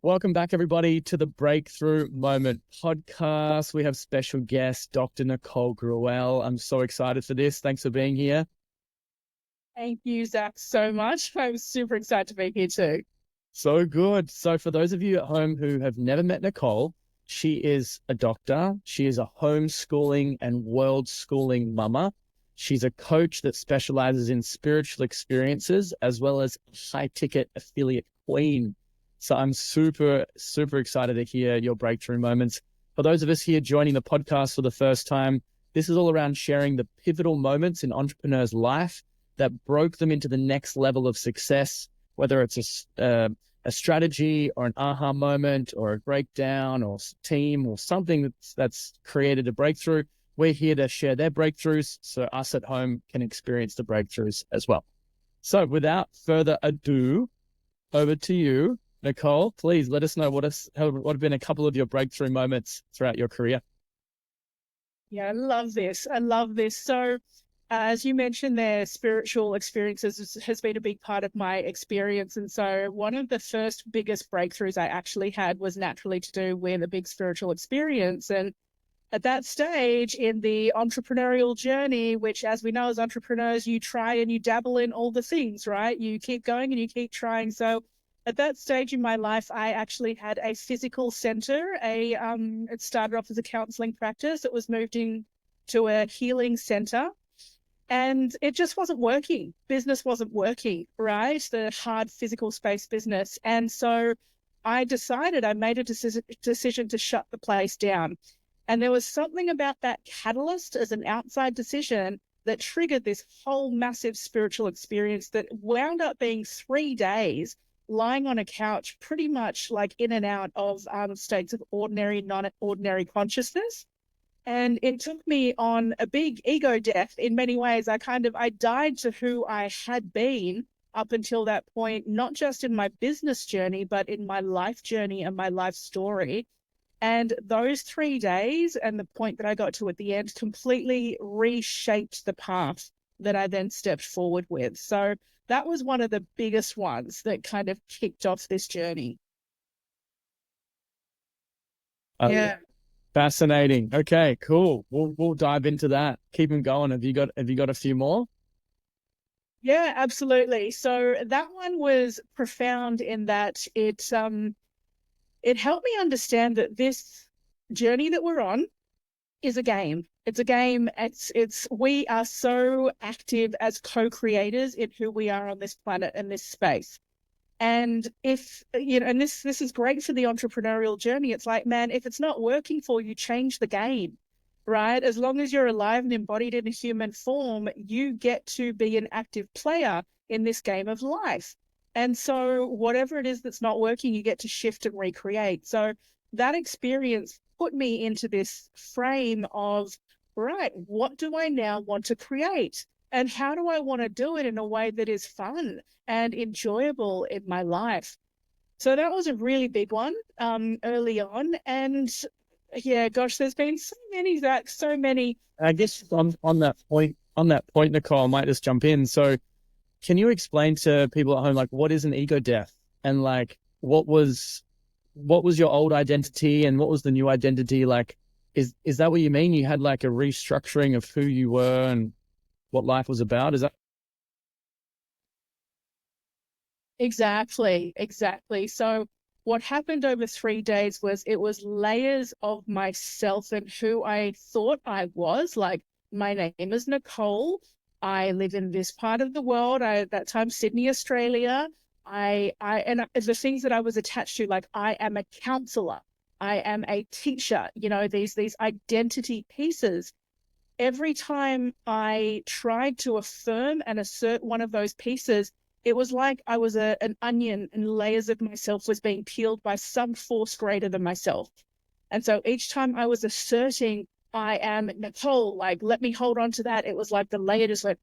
Welcome back, everybody, to the Breakthrough Moment podcast. We have special guest, Dr. Nicole Gruel. I'm so excited for this. Thanks for being here. Thank you, Zach, so much. I'm super excited to be here too. So good. So for those of you at home who have never met Nicole, she is a doctor. She is a homeschooling and world schooling mama. She's a coach that specializes in spiritual experiences as well as high ticket affiliate queen. So I'm super, super excited to hear your breakthrough moments. For those of us here joining the podcast for the first time, this is all around sharing the pivotal moments in entrepreneurs' life that broke them into the next level of success, whether it's a strategy or an aha moment or a breakdown or team or something that's created a breakthrough. We're here to share their breakthroughs so us at home can experience the breakthroughs as well. So without further ado, over to you, Nicole. Please let us know what have been a couple of your breakthrough moments throughout your career. Yeah, I love this. So, as you mentioned there, spiritual experiences has been a big part of my experience. And so one of the first biggest breakthroughs I actually had was naturally to do with a big spiritual experience. And at that stage in the entrepreneurial journey, which as we know as entrepreneurs, you try and you dabble in all the things, right? You keep going and you keep trying. So at that stage in my life, I actually had a physical center. It started off as a counseling practice. It was moved into a healing center. And it just wasn't working. Business wasn't working, right? The hard physical space business. And so I made a decision to shut the place down. And there was something about that catalyst as an outside decision that triggered this whole massive spiritual experience that wound up being 3 days lying on a couch, pretty much like in and out of states of ordinary, non-ordinary consciousness. And it took me on a big ego death in many ways. I died to who I had been up until that point, not just in my business journey, but in my life journey and my life story. And those 3 days and the point that I got to at the end completely reshaped the path that I then stepped forward with. So that was one of the biggest ones that kind of kicked off this journey. Yeah. Fascinating. Okay, cool. We'll dive into that. Keep them going. Have you got a few more? Yeah, absolutely. So that one was profound in that it helped me understand that this journey that we're on is a game. It's a game. We are so active as co-creators in who we are on this planet and this space. And if, and this is great for the entrepreneurial journey. It's like, man, if it's not working for you, change the game, right? As long as you're alive and embodied in a human form, you get to be an active player in this game of life. And so whatever it is that's not working, you get to shift and recreate. So that experience put me into this frame of, right, what do I now want to create? And how do I want to do it in a way that is fun and enjoyable in my life? So that was a really big one early on. And yeah, gosh, there's been so many, Zach, so many. I guess on that point, Nicole, I might just jump in. So can you explain to people at home, like, what is an ego death, and like what was your old identity and what was the new identity? Like, is that what you mean? You had like a restructuring of who you were and what life was about? Is that? Exactly. So what happened over 3 days was it was layers of myself and who I thought I was. Like, my name is Nicole. I live in this part of the world. At that time, Sydney, Australia. And the things that I was attached to, like, I am a counselor. I am a teacher, these identity pieces. Every time I tried to affirm and assert one of those pieces, it was like I was an onion and layers of myself was being peeled by some force greater than myself. And so each time I was asserting, I am Nicole, like, let me hold on to that, it was like the layer just went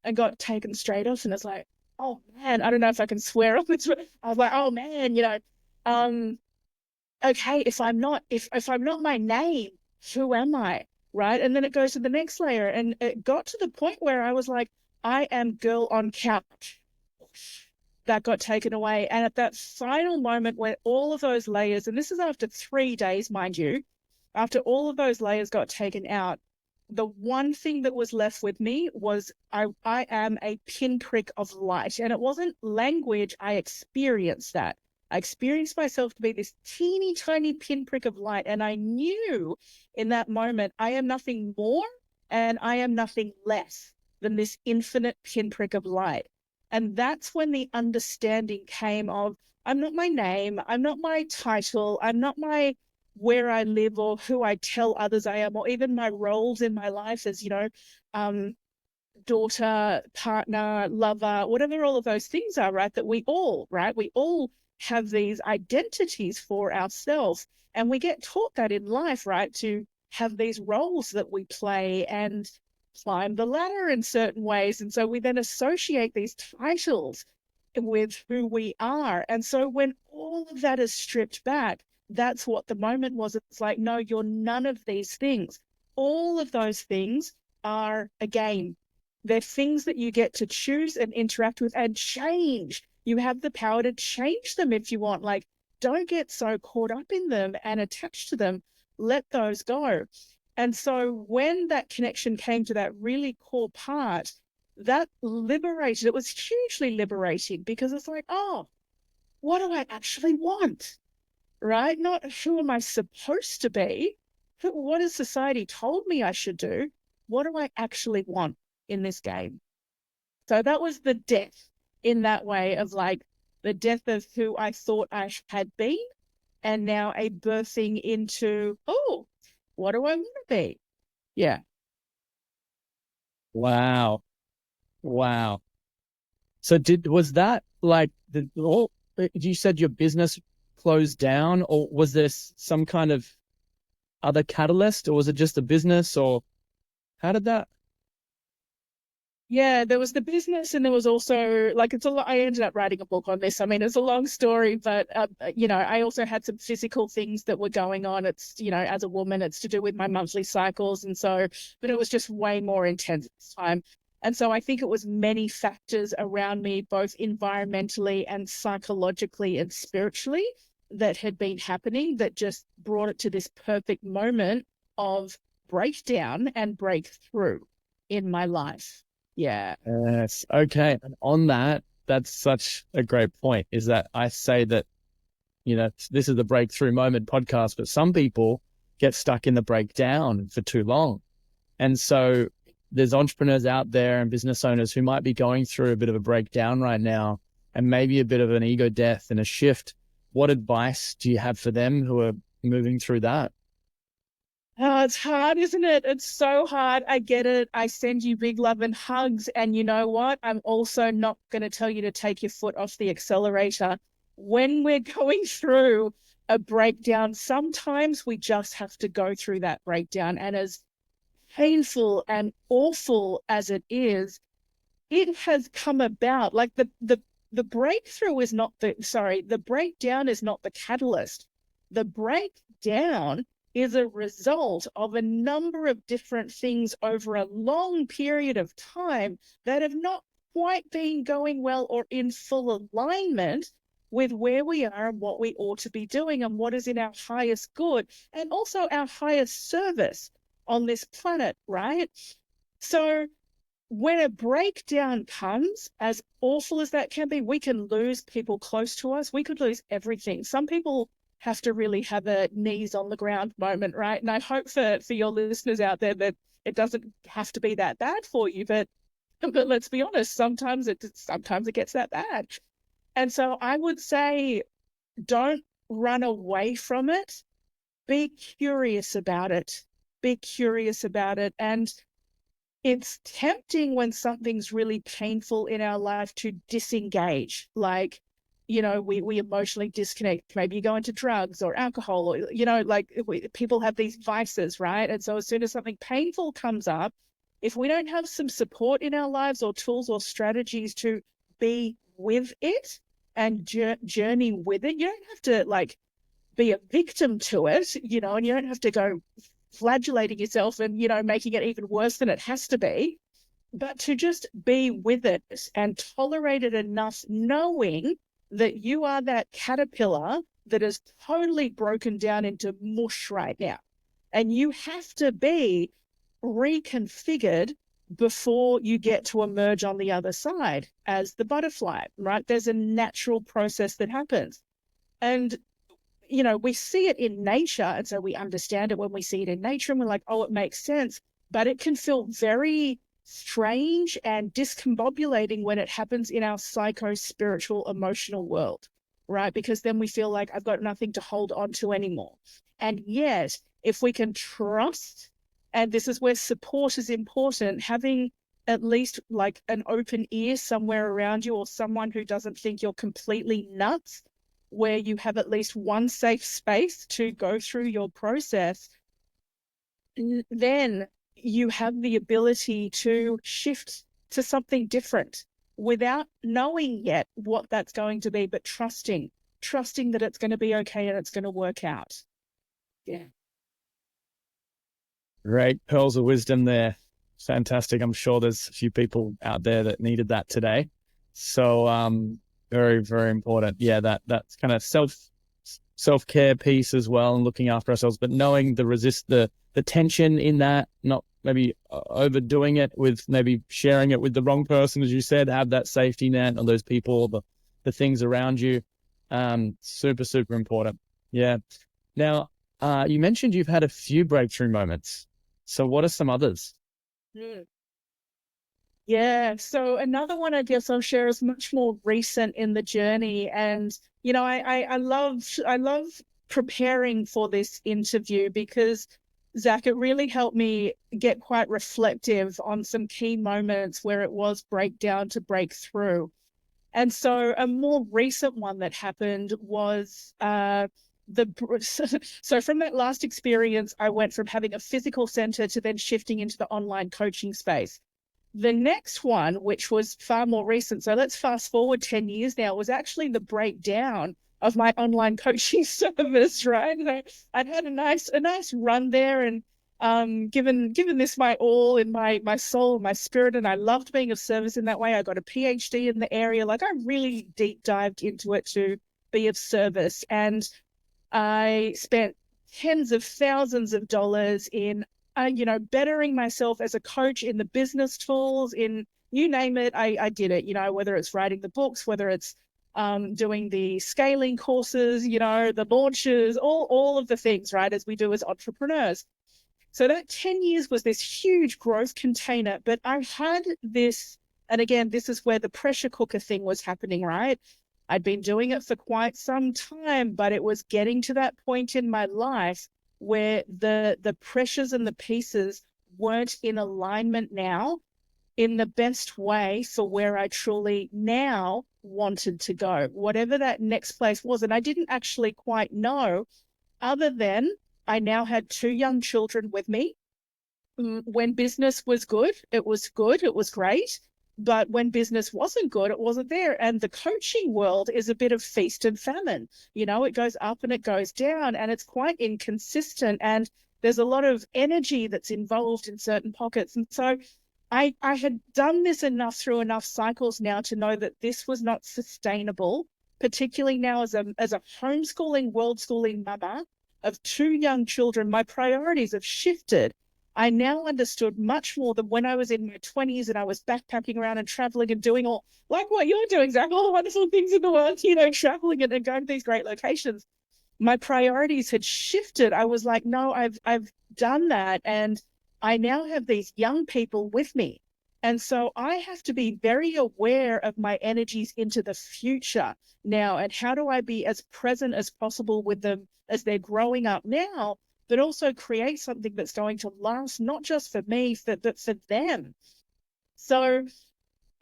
and got taken straight off. And it's like, oh man, I don't know if I can swear on this. I was like, oh man, um, okay, if I'm not my name, who am I? Right. And then it goes to the next layer. And it got to the point where I was like, I am girl on couch. that got taken away. And at that final moment where all of those layers, and this is after 3 days, mind you, after all of those layers got taken out, the one thing that was left with me was I am a pinprick of light. And it wasn't language, I experienced that. I experienced myself to be this teeny tiny pinprick of light. And I knew in that moment, I am nothing more and I am nothing less than this infinite pinprick of light. And that's when the understanding came of, I'm not my name, I'm not my title, I'm not my where I live or who I tell others I am, or even my roles in my life as, daughter, partner, lover, whatever all of those things are, right? That we all, right? We all have these identities for ourselves. And we get taught that in life, right? To have these roles that we play and climb the ladder in certain ways. And so we then associate these titles with who we are. And so when all of that is stripped back, that's what the moment was. It's like, no, you're none of these things. All of those things are a game. They're things that you get to choose and interact with and change. You have the power to change them if you want. Like, don't get so caught up in them and attached to them. Let those go. And so when that connection came to that really core part, that liberated, it was hugely liberating, because it's like, oh, what do I actually want? Right? Not who am I supposed to be? What has society told me I should do? What do I actually want in this game? So that was the death in that way of like the death of who I thought I had been, and now a birthing into, oh, what do I want to be? Yeah. Wow. Wow. So was that like you said your business closed down, or was there some kind of other catalyst, or was it just a business, or how did that? Yeah, there was the business, and there was also like it's a lot. I ended up writing a book on this. I mean, it's a long story, but I also had some physical things that were going on. It's as a woman, it's to do with my monthly cycles, and so, but it was just way more intense this time. And so I think it was many factors around me, both environmentally and psychologically and spiritually, that had been happening that just brought it to this perfect moment of breakdown and breakthrough in my life. Yeah. Yes. Okay. And on that, that's such a great point, is that I say that, this is the Breakthrough Moment podcast, but some people get stuck in the breakdown for too long. And so there's entrepreneurs out there and business owners who might be going through a bit of a breakdown right now, and maybe a bit of an ego death and a shift. What advice do you have for them who are moving through that? Oh, it's hard, isn't it? It's so hard. I get it. I send you big love and hugs. And you know what? I'm also not going to tell you to take your foot off the accelerator. When we're going through a breakdown, sometimes we just have to go through that breakdown. And as painful and awful as it is, it has come about. Like the breakthrough is not the breakdown is not the catalyst. The breakdown is a result of a number of different things over a long period of time that have not quite been going well or in full alignment with where we are and what we ought to be doing and what is in our highest good and also our highest service on this planet, right? So when a breakdown comes, as awful as that can be, we can lose people close to us. We could lose everything. Some people have to really have a knees on the ground moment, right? And I hope for your listeners out there that it doesn't have to be that bad for you, but let's be honest, sometimes it gets that bad. And so I would say, don't run away from it. Be curious about it. Be curious about it. And it's tempting when something's really painful in our life to disengage. Like, we emotionally disconnect. Maybe you go into drugs or alcohol, or, people have these vices, right? And so as soon as something painful comes up, if we don't have some support in our lives or tools or strategies to be with it and journey with it, you don't have to like be a victim to it, and you don't have to go flagellating yourself and, making it even worse than it has to be. but to just be with it and tolerate it enough, knowing that you are that caterpillar that is totally broken down into mush right now. And you have to be reconfigured before you get to emerge on the other side as the butterfly, right? There's a natural process that happens. And, you know, we see it in nature. And so we understand it when we see it in nature and we're like, oh, it makes sense. But it can feel very strange and discombobulating when it happens in our psycho-spiritual emotional world, right? Because then we feel like I've got nothing to hold on to anymore. And yet, if we can trust, and this is where support is important, having at least like an open ear somewhere around you or someone who doesn't think you're completely nuts, where you have at least one safe space to go through your process, then you have the ability to shift to something different without knowing yet what that's going to be, but trusting that it's going to be okay and it's going to work out. Yeah. Great pearls of wisdom there. Fantastic. I'm sure there's a few people out there that needed that today. So very, very important. Yeah, that's kind of self-care piece as well, and looking after ourselves, but knowing the tension in that, not maybe overdoing it with maybe sharing it with the wrong person, as you said, have that safety net on those people, the things around you. Super, super important. Yeah. Now, you mentioned you've had a few breakthrough moments. So what are some others? Yeah. So another one I guess I'll share is much more recent in the journey. And, you know, I love preparing for this interview because Zach, it really helped me get quite reflective on some key moments where it was breakdown to breakthrough. And so a more recent one that happened was so from that last experience, I went from having a physical center to then shifting into the online coaching space. The next one, which was far more recent, so let's fast forward 10 years now, was actually the breakdown of my online coaching service, right? And I'd had a nice run there and given this my all in my soul, my spirit, and I loved being of service in that way. I got a PhD in the area. Like I really deep dived into it to be of service. And I spent tens of thousands of dollars in, bettering myself as a coach in the business tools, in you name it, I did it, whether it's writing the books, whether it's doing the scaling courses, the launches, all of the things, right, as we do as entrepreneurs. So that 10 years was this huge growth container, but I had this, and again, this is where the pressure cooker thing was happening, right? I'd been doing it for quite some time, but it was getting to that point in my life where the pressures and the pieces weren't in alignment now in the best way for where I truly now wanted to go, whatever that next place was. And I didn't actually quite know, other than I now had 2 young children with me. When business was good, it was great. But when business wasn't good, it wasn't there. And the coaching world is a bit of feast and famine. It goes up and it goes down, and it's quite inconsistent. And there's a lot of energy that's involved in certain pockets. And so I had done this enough through enough cycles now to know that this was not sustainable, particularly now as a homeschooling, world schooling mother of 2 young children. My priorities have shifted. I now understood much more than when I was in my 20s and I was backpacking around and traveling and doing all, like what you're doing, Zach, all the wonderful things in the world, traveling and going to these great locations. My priorities had shifted. I was like, no, I've done that. And I now have these young people with me. And so I have to be very aware of my energies into the future now. And how do I be as present as possible with them as they're growing up now, but also create something that's going to last, not just for me, but for them. So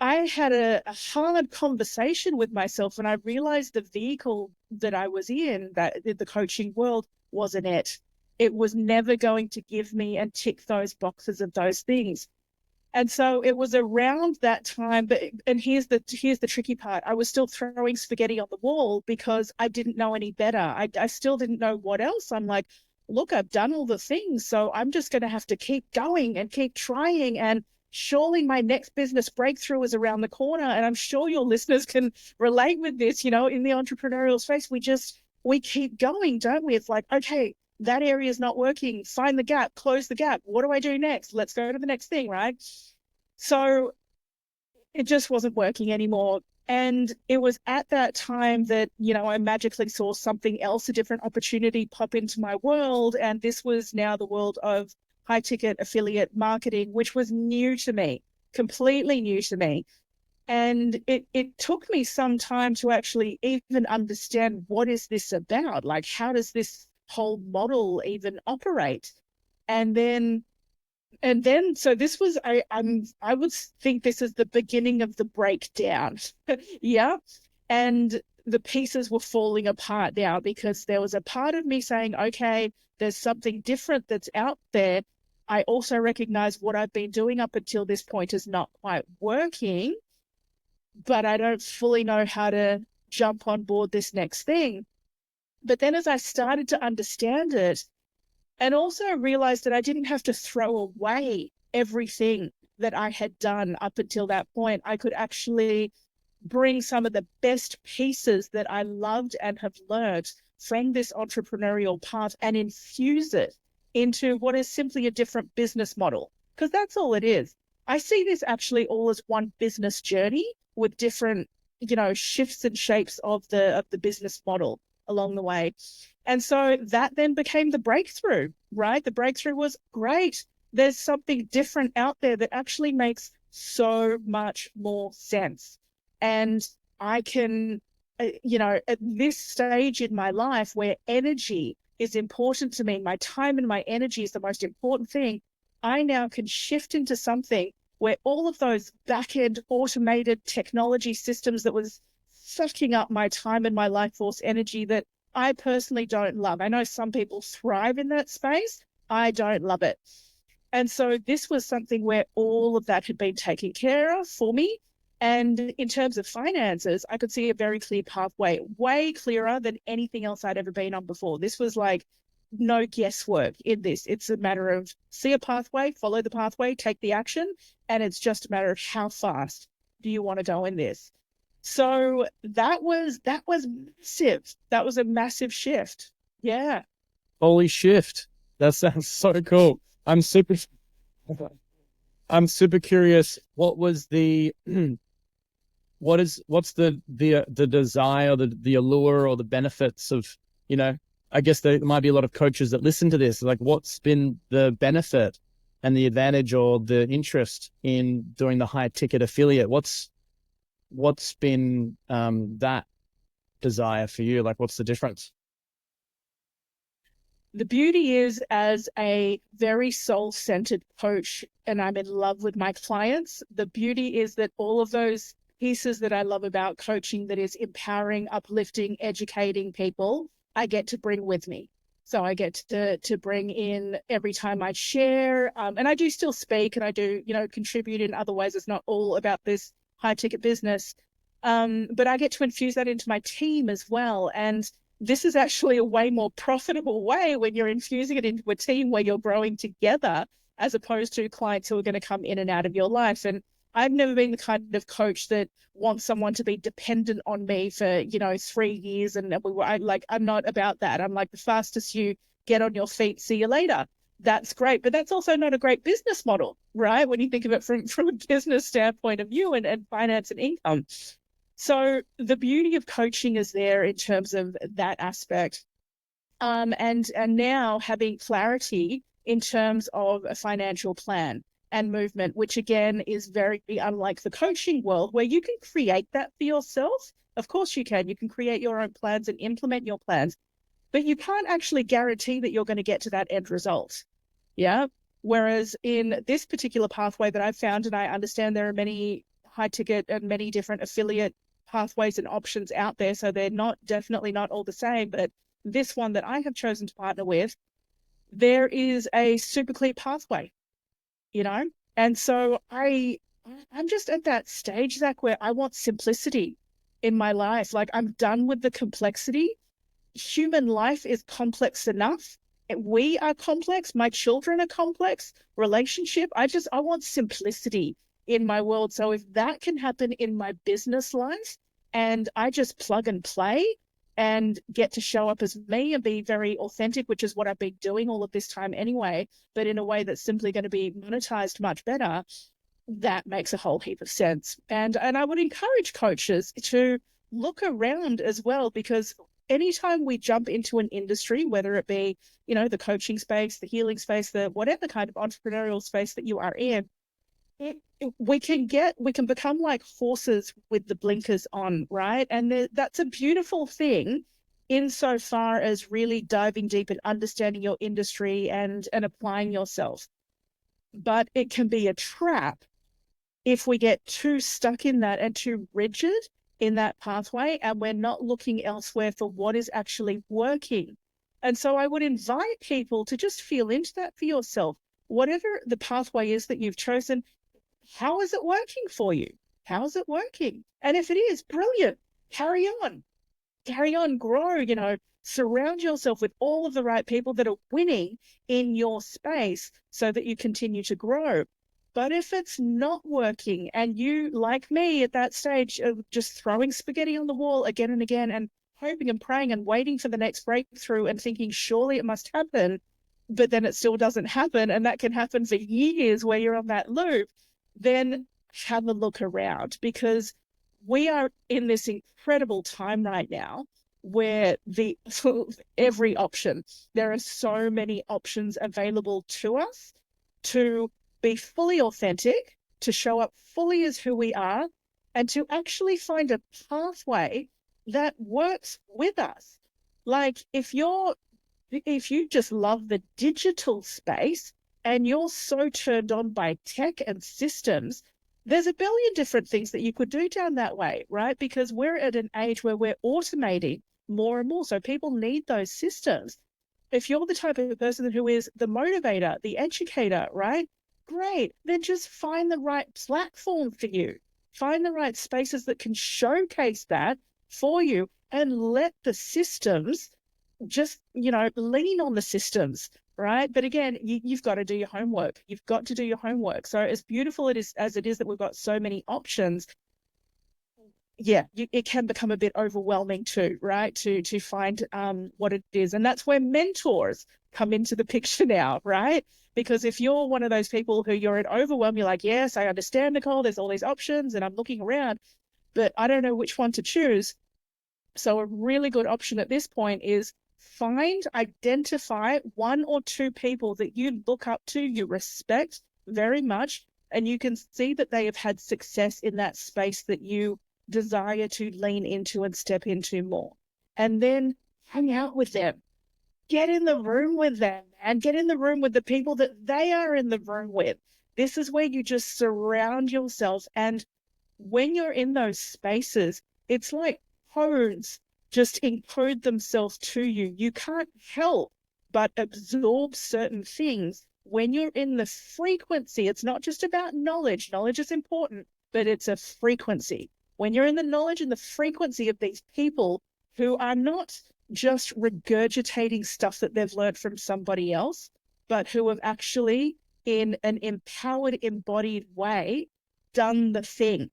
I had a hard conversation with myself, and I realized the vehicle that I was in, that the coaching world, wasn't it. It was never going to give me and tick those boxes of those things. And so it was around that time, and here's the tricky part. I was still throwing spaghetti on the wall because I didn't know any better. I still didn't know what else. I'm like, look, I've done all the things, so I'm just going to have to keep going and keep trying. And surely my next business breakthrough is around the corner. And I'm sure your listeners can relate with this, in the entrepreneurial space. We keep going, don't we? It's like, okay, that area is not working. Find the gap, close the gap. What do I do next? Let's go to the next thing, right? So it just wasn't working anymore. And it was at that time that, I magically saw something else, a different opportunity pop into my world. And this was now the world of high ticket affiliate marketing, which was new to me, completely new to me. And it took me some time to actually even understand, what is this about? Like, how does this whole model even operate? And then so this was, I would think this is the beginning of the breakdown. Yeah. And the pieces were falling apart now, because there was a part of me saying, okay, there's something different that's out there. I also recognize what I've been doing up until this point is not quite working, but I don't fully know how to jump on board this next thing. But then as I started to understand it, and also realized that I didn't have to throw away everything that I had done up until that point, I could actually bring some of the best pieces that I loved and have learned from this entrepreneurial path and infuse it into what is simply a different business model. Because that's all it is. I see this actually all as one business journey with different, shifts and shapes of the business model along the way. And so that then became the breakthrough, right? The breakthrough was, great. There's something different out there that actually makes so much more sense. And I can, at this stage in my life where energy is important to me, my time and my energy is the most important thing, I now can shift into something where all of those back-end automated technology systems that was sucking up my time and my life force energy that I personally don't love. I know some people thrive in that space. I don't love it. And so this was something where all of that had been taken care of for me. And in terms of finances, I could see a very clear pathway, way clearer than anything else I'd ever been on before. This was like no guesswork in this. It's a matter of see a pathway, follow the pathway, take the action. And it's just a matter of how fast do you want to go in this. So that was massive. That was a massive shift. Yeah. Holy shift. That sounds so cool. I'm super curious. What was the what's the desire, the allure or the benefits of, I guess there might be a lot of coaches that listen to this. Like, what's been the benefit and the advantage or the interest in doing the high ticket affiliate? What's been that desire for you? Like, what's the difference? The beauty is, as a very soul-centered coach, and I'm in love with my clients, the beauty is that all of those pieces that I love about coaching, that is empowering, uplifting, educating people, I get to bring with me. So I get to bring in every time I share, and I do still speak, and I do, contribute in other ways. It's not all about this high ticket business. But I get to infuse that into my team as well. And this is actually a way more profitable way when you're infusing it into a team where you're growing together, as opposed to clients who are going to come in and out of your life. And I've never been the kind of coach that wants someone to be dependent on me for, 3 years. And I'm not about that. I'm like, the fastest you get on your feet, see you later. That's great. But that's also not a great business model, right? When you think of it from a business standpoint of view and finance and income. So the beauty of coaching is there in terms of that aspect. And now having clarity in terms of a financial plan and movement, which again is very unlike the coaching world, where you can create that for yourself. Of course you can. You can create your own plans and implement your plans, but you can't actually guarantee that you're going to get to that end result. Yeah. Whereas in this particular pathway that I've found, and I understand there are many high ticket and many different affiliate pathways and options out there. So they're definitely not all the same, but this one that I have chosen to partner with, there is a super clear pathway, And so I'm just at that stage, Zach, where I want simplicity in my life. Like, I'm done with the complexity. Human life is complex enough. we are complex. My children are complex. Relationship. I want simplicity in my world. So if that can happen in my business life and I just plug and play and get to show up as me and be very authentic, which is what I've been doing all of this time anyway, but in a way that's simply going to be monetized much better, that makes a whole heap of sense. And I would encourage coaches to look around as well, because anytime we jump into an industry, whether it be, the coaching space, the healing space, the whatever kind of entrepreneurial space that you are in, we can become like horses with the blinkers on, right? And that's a beautiful thing insofar as really diving deep and understanding your industry and applying yourself. But it can be a trap if we get too stuck in that and too rigid in that pathway, and we're not looking elsewhere for what is actually working. And so I would invite people to just feel into that for yourself. Whatever the pathway is that you've chosen, how is it working for you? How is it working? And if it is, brilliant, carry on, grow, surround yourself with all of the right people that are winning in your space so that you continue to grow. But if it's not working and you, like me at that stage, of just throwing spaghetti on the wall again and again and hoping and praying and waiting for the next breakthrough and thinking surely it must happen, but then it still doesn't happen, and that can happen for years where you're on that loop, then have a look around, because we are in this incredible time right now where every option, there are so many options available to us to be fully authentic, to show up fully as who we are, and to actually find a pathway that works with us. Like if you just love the digital space and you're so turned on by tech and systems, there's a billion different things that you could do down that way, right? Because we're at an age where we're automating more and more. So people need those systems. If you're the type of person who is the motivator, the educator, right? Great. Then just find the right platform for you. Find the right spaces that can showcase that for you, and let the systems just, lean on the systems, right? But again, you've got to do your homework. You've got to do your homework. So as beautiful as it is that we've got so many options, yeah, it can become a bit overwhelming too, right? To find what it is. And that's where mentors come into the picture now, right? Because if you're one of those people who you're in overwhelm, you're like, yes, I understand, Nicole, there's all these options and I'm looking around, but I don't know which one to choose. So a really good option at this point is identify one or two people that you look up to, you respect very much, and you can see that they have had success in that space that you desire to lean into and step into more. And then hang out with them. Get in the room with them and get in the room with the people that they are in the room with. This is where you just surround yourself. And when you're in those spaces, it's like codes just encode themselves to you. You can't help but absorb certain things when you're in the frequency. It's not just about knowledge. Knowledge is important, but it's a frequency. When you're in the knowledge and the frequency of these people who are not just regurgitating stuff that they've learned from somebody else, but who have actually, in an empowered, embodied way, done the thing.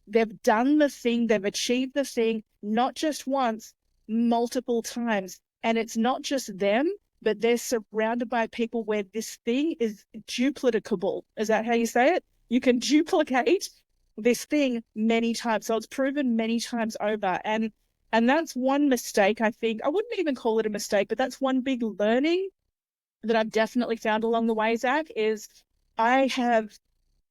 They've done the thing, they've achieved the thing, not just once, multiple times. And it's not just them, but they're surrounded by people where this thing is duplicable. Is that how you say it? You can duplicate this thing many times. So it's proven many times over. And that's one mistake, I think. I wouldn't even call it a mistake, but that's one big learning that I've definitely found along the way, Zach, is I have,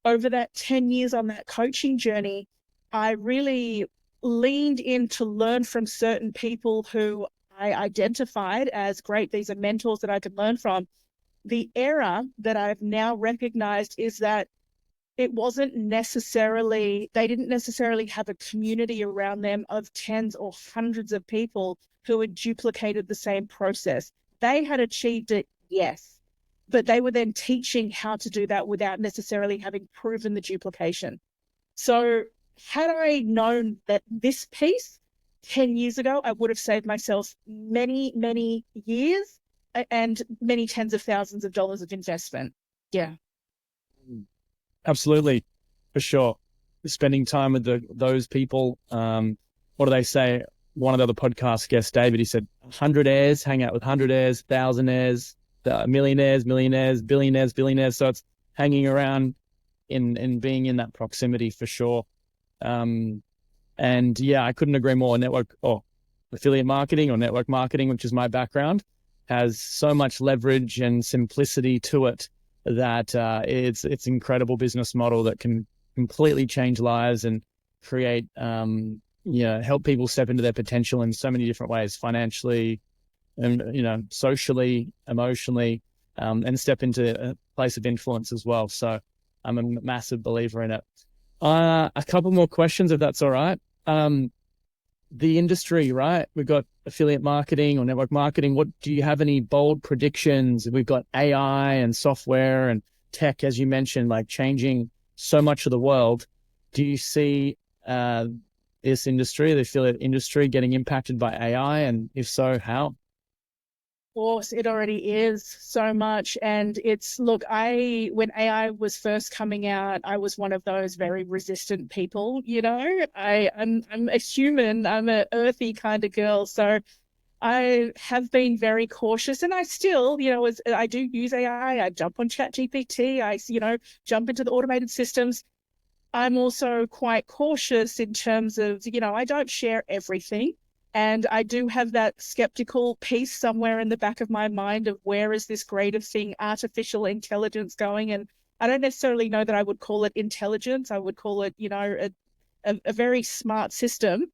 over that 10 years on that coaching journey, I really leaned in to learn from certain people who I identified as great. These are mentors that I could learn from. The error that I've now recognized is that they didn't necessarily have a community around them of tens or hundreds of people who had duplicated the same process. They had achieved it, yes, but they were then teaching how to do that without necessarily having proven the duplication. So had I known that this piece 10 years ago, I would have saved myself many, many years and many tens of thousands of dollars of investment. Yeah. Absolutely, for sure. Spending time with those people. What do they say? One of the other podcast guests, David, he said, 100 heirs, hang out with 100 heirs, 1,000 heirs, millionaires, billionaires, billionaires. So it's hanging around in being in that proximity for sure. And yeah, I couldn't agree more. Affiliate marketing or network marketing, which is my background, has so much leverage and simplicity to it that it's incredible business model that can completely change lives and create, help people step into their potential in so many different ways, financially and, socially, emotionally, and step into a place of influence as well. So I'm a massive believer in it. A couple more questions, if that's all right. The industry, right? We've got affiliate marketing or network marketing. What do you have any bold predictions? We've got AI and software and tech, as you mentioned, like changing so much of the world. Do you see this industry, the affiliate industry, getting impacted by AI? And if so, how? Course, it already is so much. And look, when AI was first coming out, I was one of those very resistant people, I'm a human, I'm a earthy kind of girl. So I have been very cautious, and I still, I do use AI. I jump on ChatGPT. Jump into the automated systems. I'm also quite cautious in terms of, I don't share everything. And I do have that skeptical piece somewhere in the back of my mind of where is this greater thing, artificial intelligence, going? And I don't necessarily know that I would call it intelligence. I would call it, a very smart system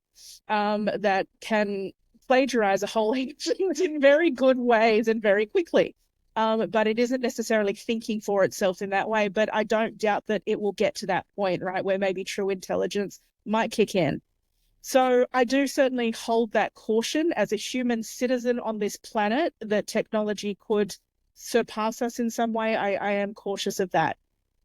that can plagiarize a whole heap of things in very good ways and very quickly. But it isn't necessarily thinking for itself in that way. But I don't doubt that it will get to that point, right, where maybe true intelligence might kick in. So I do certainly hold that caution as a human citizen on this planet that technology could surpass us in some way. I am cautious of that.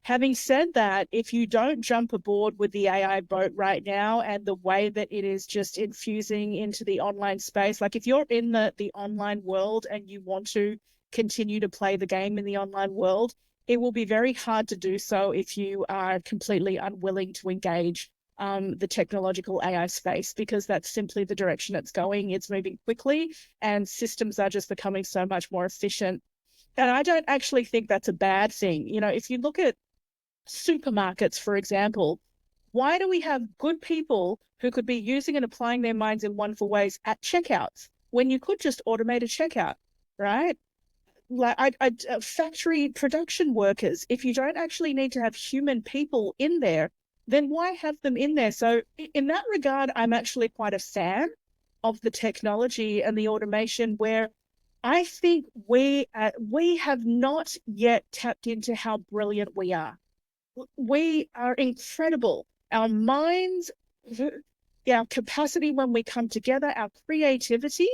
Having said that, if you don't jump aboard with the AI boat right now and the way that it is just infusing into the online space, like if you're in the online world and you want to continue to play the game in the online world, it will be very hard to do so if you are completely unwilling to engage the technological AI space, because that's simply the direction it's going. It's moving quickly and systems are just becoming so much more efficient. And I don't actually think that's a bad thing. If you look at supermarkets, for example, why do we have good people who could be using and applying their minds in wonderful ways at checkouts when you could just automate a checkout, right? Like factory production workers, if you don't actually need to have human people in there, then why have them in there? So in that regard, I'm actually quite a fan of the technology and the automation, where I think we have not yet tapped into how brilliant we are. We are incredible. Our minds, our capacity when we come together, our creativity.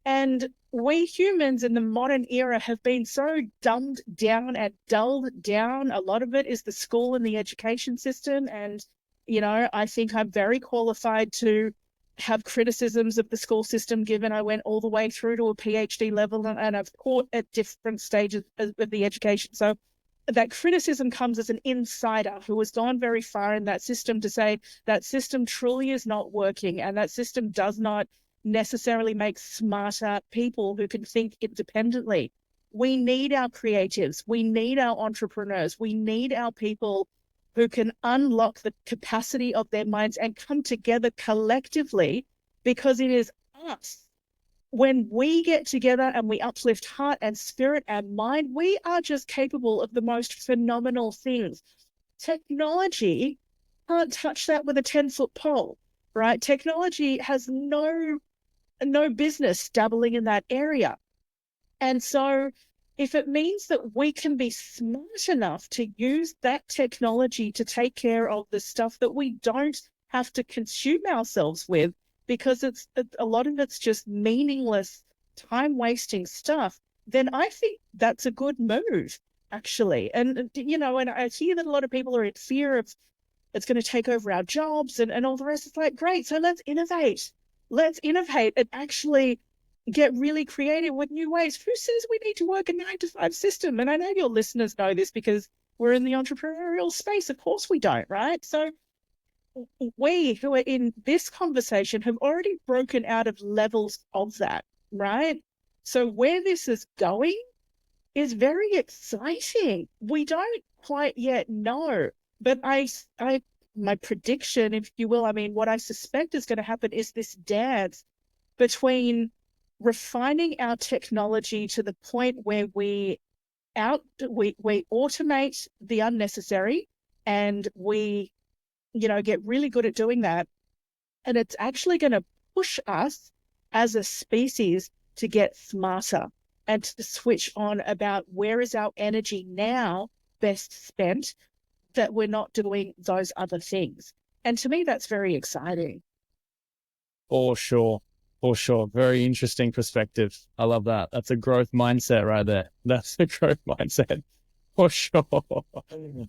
And we humans in the modern era have been so dumbed down and dulled down. A lot of it is the school and the education system. And, I think I'm very qualified to have criticisms of the school system, given I went all the way through to a PhD level and I've taught at different stages of the education. So that criticism comes as an insider who has gone very far in that system to say that system truly is not working, and that system does not necessarily make smarter people who can think independently. We need our creatives. We need our entrepreneurs. We need our people who can unlock the capacity of their minds and come together collectively, because it is us. When we get together and we uplift heart and spirit and mind, we are just capable of the most phenomenal things. Technology can't touch that with a 10-foot pole, right? Technology has no business dabbling in that area. And so if it means that we can be smart enough to use that technology to take care of the stuff that we don't have to consume ourselves with, because a lot of it's just meaningless, time-wasting stuff, then I think that's a good move, actually. And, and I hear that a lot of people are in fear of it's going to take over our jobs and all the rest. It's like, great, so let's innovate. Let's innovate and actually get really creative with new ways. Who says we need to work a 9 to 5 system? And I know your listeners know this because we're in the entrepreneurial space. Of course we don't, right? So we who are in this conversation have already broken out of levels of that, right? So where this is going is very exciting. We don't quite yet know, but my prediction, if you will, I mean, what I suspect is going to happen is this dance between refining our technology to the point where we automate the unnecessary, and we, get really good at doing that. And it's actually going to push us as a species to get smarter and to switch on about where is our energy now best spent, that we're not doing those other things. And to me, that's very exciting. For sure. For sure. Very interesting perspective. I love that. That's a growth mindset right there. That's a growth mindset for sure.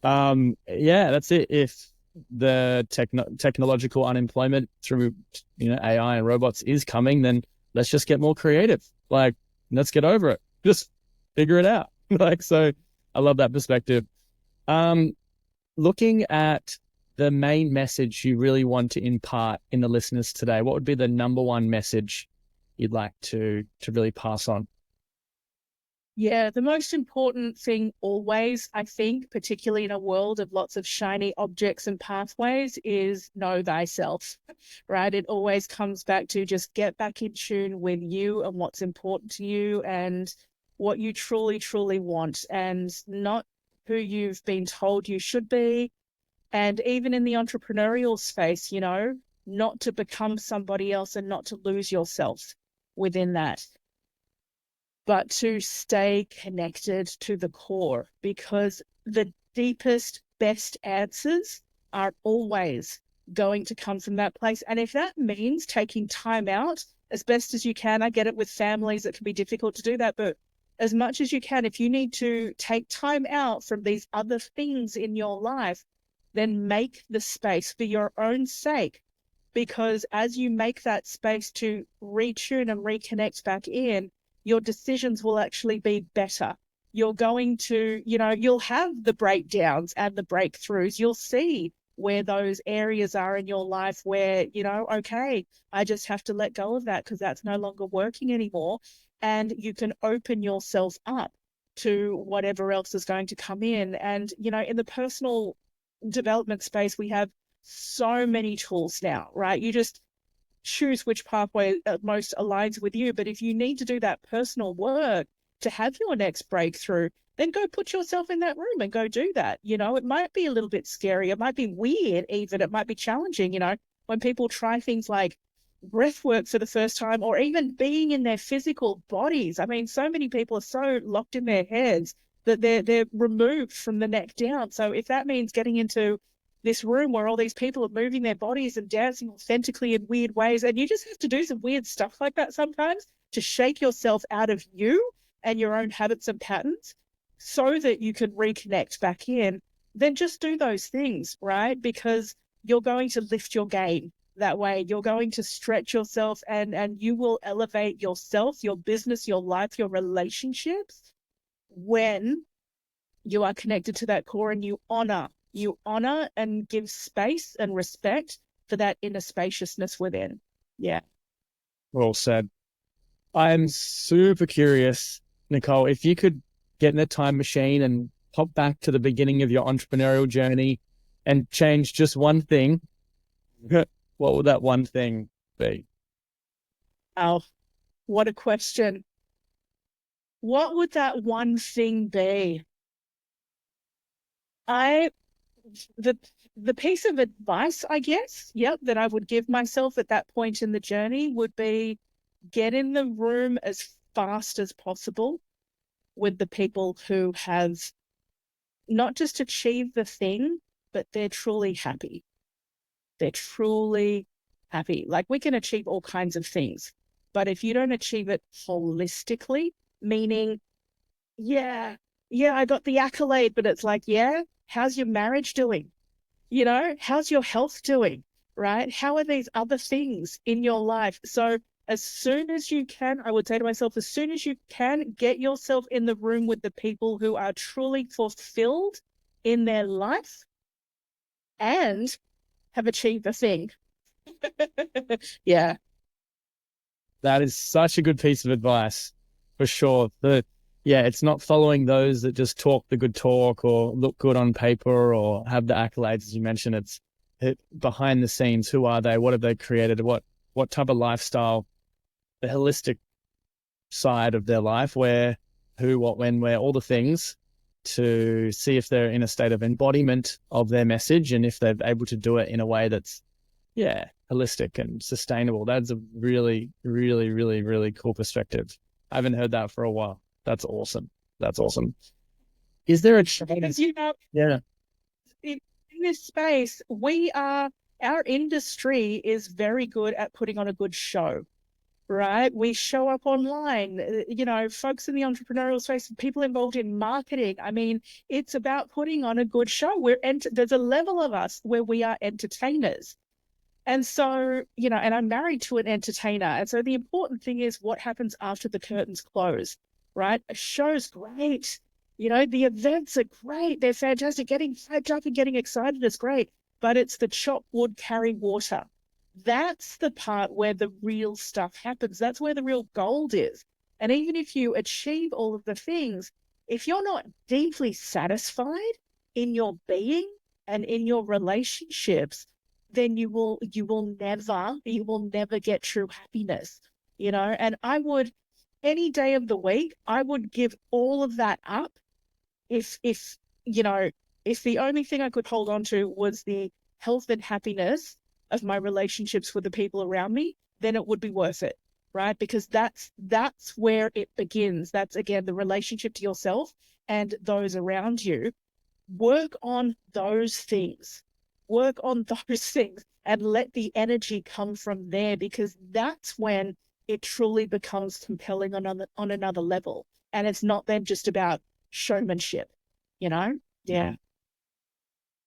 Yeah, that's it. If the technological unemployment through, AI and robots is coming, then let's just get more creative. Like, let's get over it. Just figure it out. Like, so I love that perspective. Um, Looking at the main message you really want to impart in the listeners today, what would be the number one message you'd like to really pass on? Yeah, the most important thing always, I think, particularly in a world of lots of shiny objects and pathways, is know thyself, right? It always comes back to just get back in tune with you and what's important to you and what you truly, truly want, and not who you've been told you should be. And even in the entrepreneurial space, not to become somebody else and not to lose yourself within that, but to stay connected to the core, because the deepest, best answers are always going to come from that place. And if that means taking time out as best as you can, I get it with families, it can be difficult to do that, but as much as you can, if you need to take time out from these other things in your life, then make the space for your own sake. Because as you make that space to retune and reconnect back in, your decisions will actually be better. You're going to, you'll have the breakdowns and the breakthroughs. You'll see where those areas are in your life where, okay, I just have to let go of that because that's no longer working anymore. And you can open yourself up to whatever else is going to come in. And, in the personal development space, we have so many tools now, right? You just choose which pathway most aligns with you. But if you need to do that personal work to have your next breakthrough, then go put yourself in that room and go do that. It might be a little bit scary. It might be weird, even. It might be challenging, when people try things like breath work for the first time, or even being in their physical bodies. I mean, so many people are so locked in their heads that they're removed from the neck down. So if that means getting into this room where all these people are moving their bodies and dancing authentically in weird ways, and you just have to do some weird stuff like that sometimes to shake yourself out of you and your own habits and patterns so that you can reconnect back in, then just do those things, right? Because you're going to lift your game that way. You're going to stretch yourself, and you will elevate yourself, your business, your life, your relationships, when you are connected to that core and you honor and give space and respect for that inner spaciousness within. Yeah. Well said. I'm super curious, Nicole, if you could get in a time machine and pop back to the beginning of your entrepreneurial journey and change just one thing, what would that one thing be? Oh, what a question. What would that one thing be? I the the piece of advice, I guess, yep, that I would give myself at that point in the journey would be get in the room as fast as possible with the people who have not just achieved the thing, but they're truly happy. They're truly happy. Like, we can achieve all kinds of things, but if you don't achieve it holistically, meaning, yeah, yeah, I got the accolade, but it's like, yeah, how's your marriage doing? How's your health doing? Right? How are these other things in your life? So as soon as you can, I would say to myself, as soon as you can, get yourself in the room with the people who are truly fulfilled in their life and have achieved the thing. Yeah. That is such a good piece of advice, for sure. Yeah, it's not following those that just talk the good talk or look good on paper or have the accolades, as you mentioned. It's behind the scenes. Who are they? What have they created? What type of lifestyle? The holistic side of their life, where, who, what, when, where, all the things, to see if they're in a state of embodiment of their message and if they're able to do it in a way that's, yeah, holistic and sustainable. That's a really, really, really, really cool perspective. I haven't heard that for a while. That's awesome. That's awesome. Is there a Because, you know, yeah, in this space, our industry is very good at putting on a good show, right? We show up online, you know, folks in the entrepreneurial space, people involved in marketing. I mean, it's about putting on a good show. There's a level of us where we are entertainers. And so, you know, and I'm married to an entertainer. And so the important thing is what happens after the curtains close, right? A show's great. You know, the events are great. They're fantastic. Getting hyped up and getting excited is great. But it's the chop wood, carry water. That's the part where the real stuff happens. That's where the real gold is. And even if you achieve all of the things, if you're not deeply satisfied in your being and in your relationships, then you will never get true happiness, you know. And I would, any day of the week, I would give all of that up if you know, if the only thing I could hold on to was the health and happiness of my relationships with the people around me, then it would be worth it, right? Because that's where it begins. That's, again, the relationship to yourself and those around you. Work on those things. Work on those things and let the energy come from there, because that's when it truly becomes compelling on another level. And it's not then just about showmanship, you know? Yeah.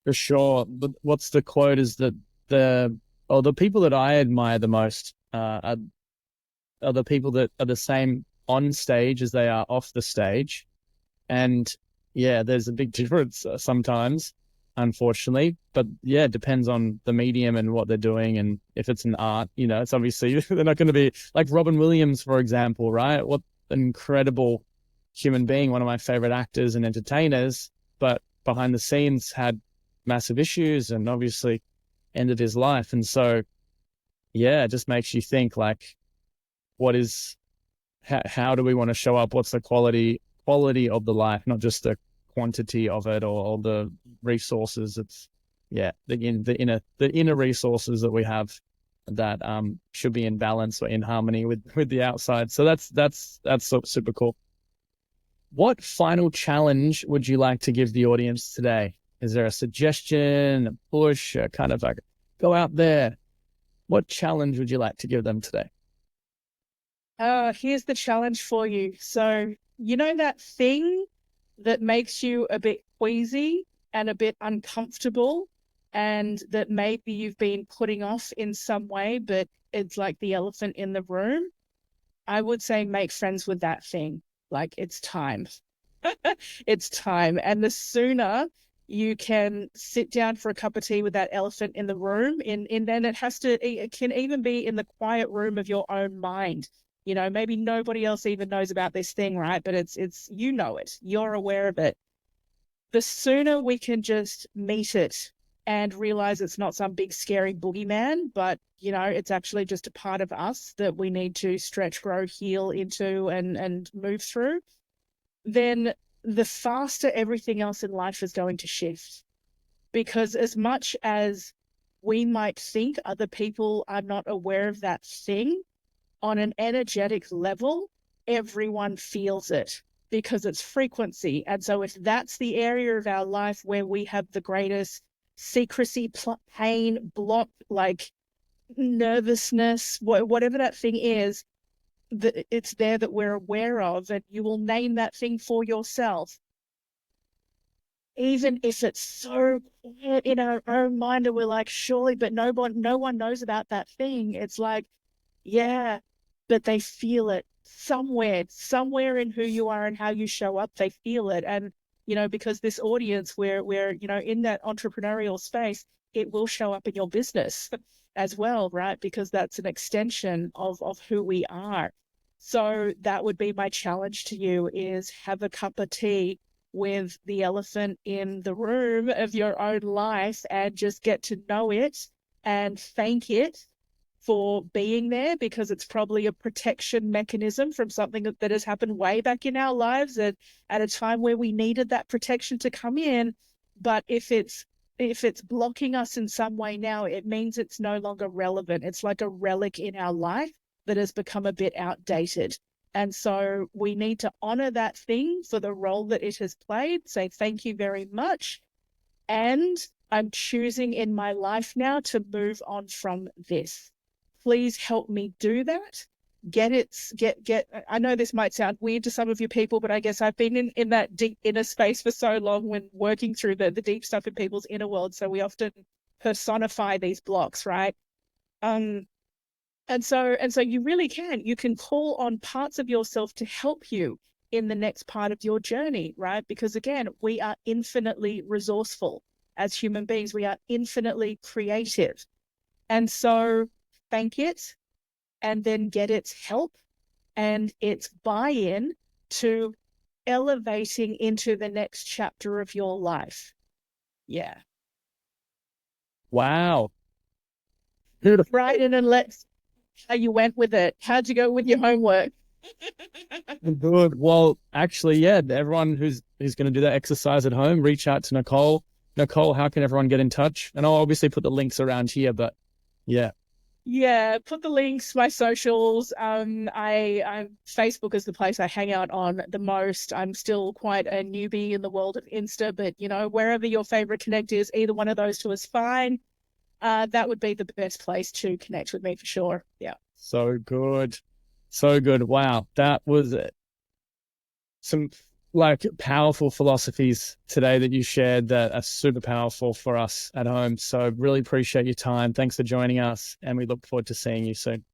for sure. But what's the quote is that the people that I admire the most are the people that are the same on stage as they are off the stage. And yeah, there's a big difference sometimes, unfortunately. But yeah, it depends on the medium and what they're doing. And if it's an art, you know, it's obviously they're not going to be like Robin Williams, for example, right? What an incredible human being, one of my favorite actors and entertainers, but behind the scenes had massive issues and obviously ended his life. And so, yeah, it just makes you think, like, what is, how do we want to show up? What's the quality of the life, not just the quantity of it or the resources. It's, yeah, the inner resources that we have that should be in balance or in harmony with the outside. So that's super cool. What final challenge would you like to give the audience today? Is there a suggestion, a push, a kind of like, go out there? What challenge would you like to give them today? Here's the challenge for you. So, you know that thing that makes you a bit queasy and a bit uncomfortable, and that maybe you've been putting off in some way, but it's like the elephant in the room? I would say make friends with that thing. Like, it's time. It's time. And the sooner you can sit down for a cup of tea with that elephant in the room, and then it can even be in the quiet room of your own mind. You know, maybe nobody else even knows about this thing, right? But it's you know it. You're aware of it. The sooner we can just meet it and realize it's not some big scary boogeyman, but, you know, it's actually just a part of us that we need to stretch, grow, heal into and move through, then the faster everything else in life is going to shift. Because as much as we might think other people are not aware of that thing, on an energetic level, everyone feels it because it's frequency. And so if that's the area of our life where we have the greatest secrecy, pain, block, like nervousness, whatever that thing is, it's there that we're aware of, and you will name that thing for yourself. Even if it's so quiet in our own mind and we're like, surely, but no one knows about that thing. It's like, yeah, but they feel it somewhere in who you are and how you show up. They feel it. And, because this audience, we're, in that entrepreneurial space, it will show up in your business as well, right? Because that's an extension of who we are. So that would be my challenge to you, is have a cup of tea with the elephant in the room of your own life and just get to know it and thank it for being there, because it's probably a protection mechanism from something that has happened way back in our lives at a time where we needed that protection to come in. But if it's blocking us in some way now, it means it's no longer relevant. It's like a relic in our life that has become a bit outdated. And so we need to honor that thing for the role that it has played, say thank you very much. And I'm choosing in my life now to move on from this. Please help me do that. I know this might sound weird to some of you people, but I guess I've been in that deep inner space for so long when working through the deep stuff in people's inner world. So we often personify these blocks, right? And so you can call on parts of yourself to help you in the next part of your journey, right? Because again, we are infinitely resourceful as human beings. We are infinitely creative. And so thank it, and then get its help and its buy-in to elevating into the next chapter of your life. Yeah. Wow. Beautiful. Right. And then let's how you went with it. How'd you go with your homework? Good. Well, actually, yeah, everyone who's going to do that exercise at home, reach out to Nicole. Nicole, how can everyone get in touch? And I'll obviously put the links around here, but yeah. Yeah, put the links, my socials. I'm Facebook is the place I hang out on the most. I'm still quite a newbie in the world of Insta, but wherever your favorite connect is, either one of those two is fine. That would be the best place to connect with me for sure. Yeah. So good. So good. Wow. That was some powerful philosophies today that you shared that are super powerful for us at home. So really appreciate your time. Thanks for joining us, and we look forward to seeing you soon.